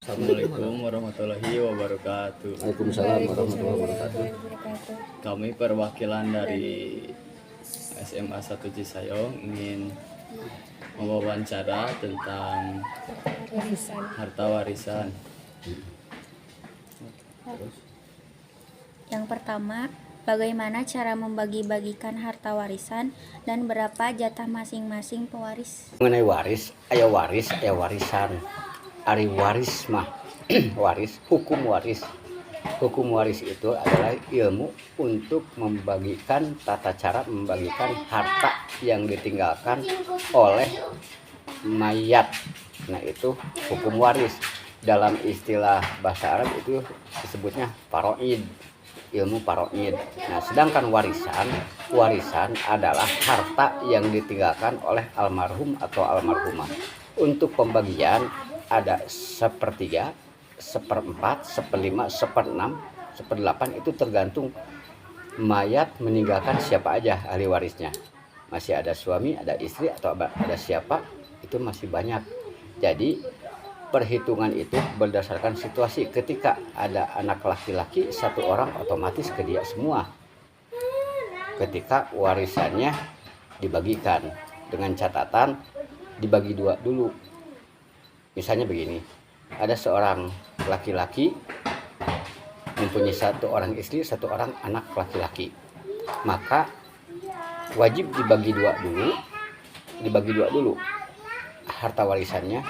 Assalamualaikum warahmatullahi wabarakatuh. Waalaikumsalam warahmatullahi wabarakatuh. Kami perwakilan dari SMA 1 Cisayong ingin mewawancara tentang harta warisan. Yang pertama, bagaimana cara membagi-bagikan harta warisan dan berapa jatah masing-masing pewaris? Mengenai waris, aya warisan. Ari waris mah waris, hukum waris. Hukum waris itu adalah ilmu untuk membagikan tata cara membagikan harta yang ditinggalkan oleh mayat. Nah, itu hukum waris. Dalam istilah bahasa Arab itu disebutnya faraid, ilmu faraid. Nah, sedangkan warisan adalah harta yang ditinggalkan oleh almarhum atau almarhumah. Untuk pembagian ada sepertiga, seperempat, seperlima, seperenam, seperdelapan, itu tergantung mayat meninggalkan siapa aja ahli warisnya. Masih ada suami, ada istri, atau ada siapa, itu masih banyak. Jadi perhitungan itu berdasarkan situasi. Ketika ada anak laki-laki satu orang, otomatis ke dia semua. Ketika warisannya dibagikan, dengan catatan dibagi dua dulu. Misalnya begini, ada seorang laki-laki mempunyai satu orang istri, satu orang anak laki-laki, maka wajib dibagi dua dulu harta warisannya,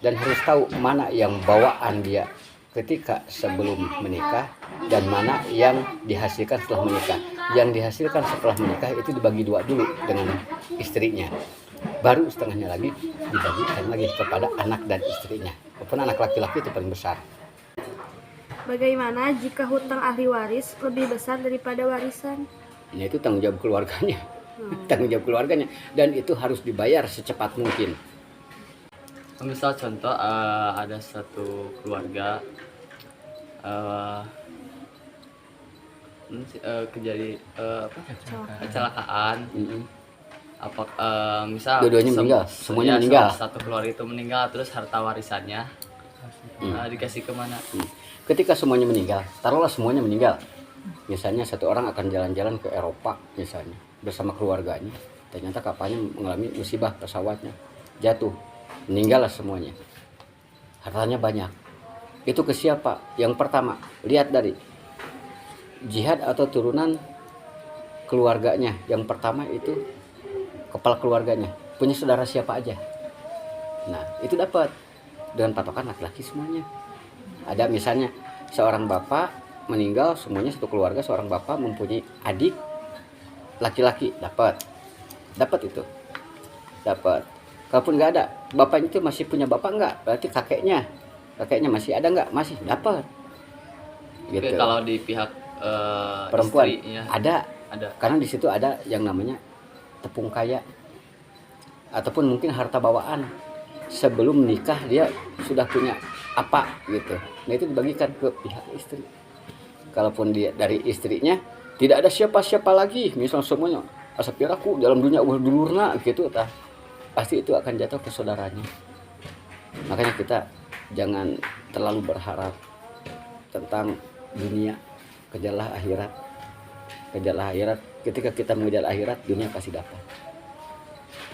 dan harus tahu mana yang bawaan dia ketika sebelum menikah dan mana yang dihasilkan setelah menikah. Yang dihasilkan setelah menikah itu dibagi dua dulu dengan istrinya, baru setengahnya lagi dibagikan lagi kepada anak dan istrinya. Walaupun anak laki-laki itu paling besar. Bagaimana jika hutang ahli waris lebih besar daripada warisan? Nah, itu tanggung jawab keluarganya. Tanggung jawab keluarganya, dan itu harus dibayar secepat mungkin. Misal contoh ada satu keluarga kecelakaan. Apa misal Dua-duanya meninggal, semuanya meninggal. Satu keluarga itu meninggal, terus harta warisannya dikasih kemana? Ketika semuanya meninggal, taruhlah semuanya meninggal. Misalnya satu orang akan jalan-jalan ke Eropa misalnya bersama keluarganya. Ternyata kapalnya mengalami musibah, pesawatnya jatuh, meninggallah semuanya. Hartanya banyak. Itu ke siapa? Yang pertama, lihat dari jihad atau turunan keluarganya. Yang pertama itu kepala keluarganya, punya saudara siapa aja. Nah, itu dapat dengan patokan laki-laki semuanya. Ada misalnya seorang bapak meninggal, semuanya satu keluarga, seorang bapak mempunyai adik laki-laki, dapat itu, dapat. Kalaupun nggak ada, bapaknya itu masih punya bapak nggak, berarti kakeknya masih ada nggak, masih dapat. Gitu. Kalau di pihak perempuan istrinya, ada, karena di situ ada yang namanya tepung kaya, ataupun mungkin harta bawaan sebelum nikah dia sudah punya apa gitu. Nah, itu dibagikan ke pihak istri. Kalaupun dia dari istrinya tidak ada siapa-siapa lagi, misal semuanya asapiraku dalam dunia dulurna gitu, pasti itu akan jatuh ke saudaranya. Makanya kita jangan terlalu berharap tentang dunia, kejarlah akhirat. Ketika kita mengejar akhirat, dunia pasti dapat.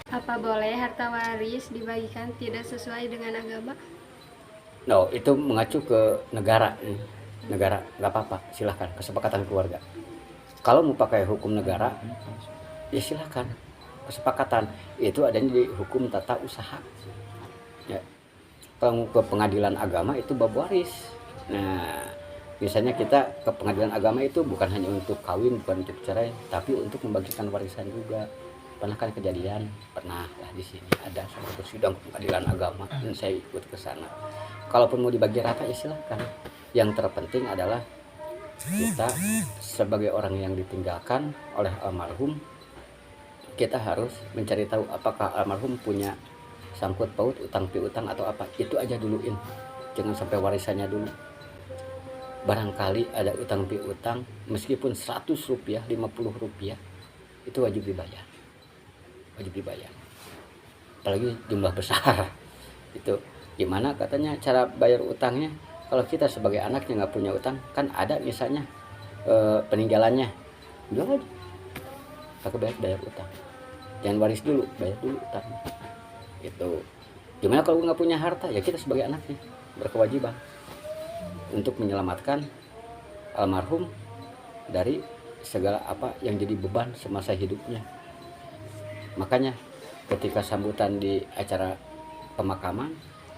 Apa boleh harta waris dibagikan tidak sesuai dengan agama? No, itu mengacu ke negara. Negara nggak apa-apa, silahkan, kesepakatan keluarga. Kalau mau pakai hukum negara, ya silahkan, kesepakatan. Itu adanya di hukum tata usaha. Ya. Kalau ke pengadilan agama itu bab waris. Nah, biasanya kita ke pengadilan agama itu bukan hanya untuk kawin, bukan untuk cerai, tapi untuk membagikan warisan juga. Pernah kan kejadian, pernah lah di sini ada suatu sidang pengadilan agama dan saya ikut ke sana. Kalaupun mau dibagi rata ya silahkan. Yang terpenting adalah kita sebagai orang yang ditinggalkan oleh almarhum, kita harus mencari tahu apakah almarhum punya sangkut paut, utang piutang atau apa. Itu aja duluin, jangan sampai warisannya dulu. Barangkali ada utang piutang, meskipun 100 rupiah, 50 rupiah, itu wajib dibayar, apalagi jumlah besar itu. Gimana katanya cara bayar utangnya? Kalau kita sebagai anaknya nggak punya utang, kan ada misalnya peninggalannya, jual aja, pakai bayar utang. Jangan waris dulu, bayar dulu utangnya. Itu. Gimana kalau nggak punya harta? Ya kita sebagai anaknya berkewajiban untuk menyelamatkan almarhum dari segala apa yang jadi beban semasa hidupnya. Makanya ketika sambutan di acara pemakaman,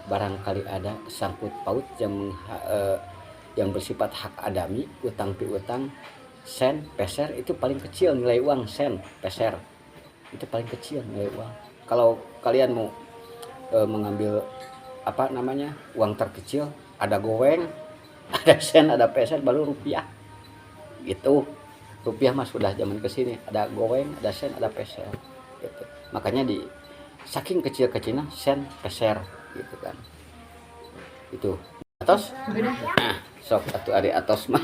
barangkali ada sangkut paut yang bersifat hak adami, utang piutang, sen, peser, itu paling kecil nilai uang, sen, peser itu paling kecil nilai uang. Kalau kalian mau mengambil apa namanya uang terkecil, ada goweng, ada sen, ada peser, baru rupiah. Gitu. Rupiah mah sudah zaman kesini, ada goweng, ada sen, ada peser. Gitu. Makanya di saking kecil-kecilnya sen, peser, gitu kan. Itu. Atos? Udah. Nah, sok atuh ari atos mah.